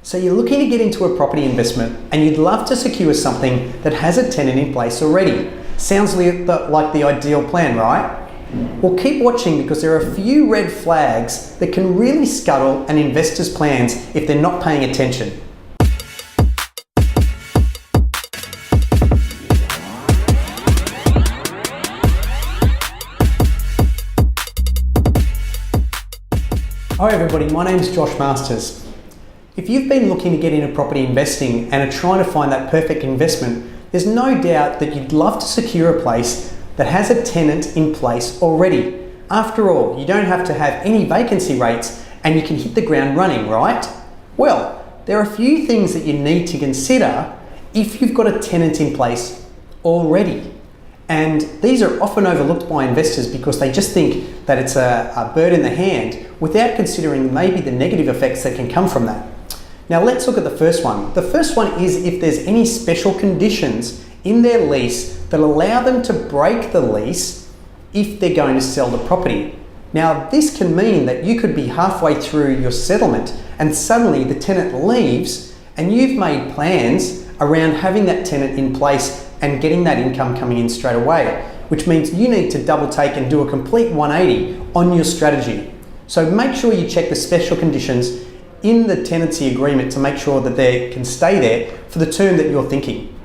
So you're looking to get into a property investment and you'd love to secure something that has a tenant in place already. Sounds like the ideal plan, right? Well, keep watching because there are a few red flags that can really scuttle an investor's plans if they're not paying attention. Hi everybody, my name is Josh Masters. If you've been looking to get into property investing and are trying to find that perfect investment, there's no doubt that you'd love to secure a place that has a tenant in place already. After all, you don't have to have any vacancy rates and you can hit the ground running, right? Well, there are a few things that you need to consider if you've got a tenant in place already. And these are often overlooked by investors because they just think that it's a bird in the hand without considering maybe the negative effects that can come from that. Now let's look at the first one. The first one is if there's any special conditions in their lease that allow them to break the lease if they're going to sell the property. Now this can mean that you could be halfway through your settlement and suddenly the tenant leaves and you've made plans around having that tenant in place and getting that income coming in straight away, which means you need to double take and do a complete 180 on your strategy. So make sure you check the special conditions in the tenancy agreement to make sure that they can stay there for the term that you're thinking.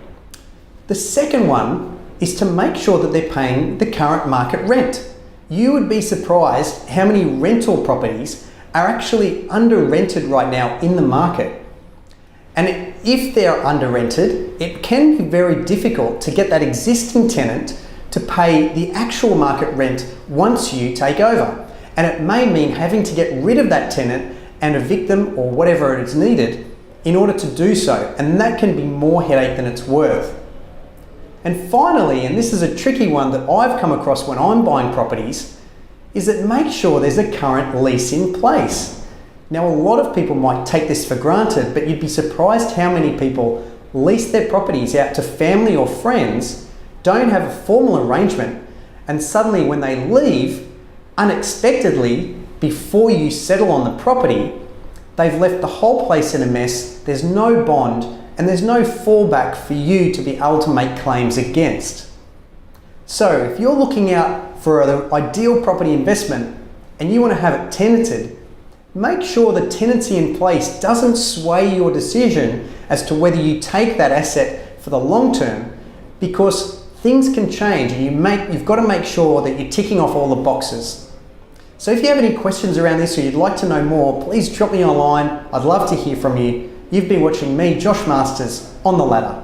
The second one is to make sure that they're paying the current market rent. You would be surprised how many rental properties are actually under rented right now in the market. And if they're under rented, it can be very difficult to get that existing tenant to pay the actual market rent once you take over. And it may mean having to get rid of that tenant and evict them or whatever is needed in order to do so. And that can be more headache than it's worth. And finally, and this is a tricky one that I've come across when I'm buying properties, is that make sure there's a current lease in place. Now, a lot of people might take this for granted, but you'd be surprised how many people lease their properties out to family or friends, don't have a formal arrangement, and suddenly when they leave, unexpectedly, before you settle on the property, they've left the whole place in a mess, there's no bond, and there's no fallback for you to be able to make claims against. So if you're looking out for an ideal property investment and you want to have it tenanted, make sure the tenancy in place doesn't sway your decision as to whether you take that asset for the long term, because things can change and you've got to make sure that you're ticking off all the boxes. So if you have any questions around this or you'd like to know more, please drop me a line. I'd love to hear from you. You've been watching me, Josh Masters, on The Ladder.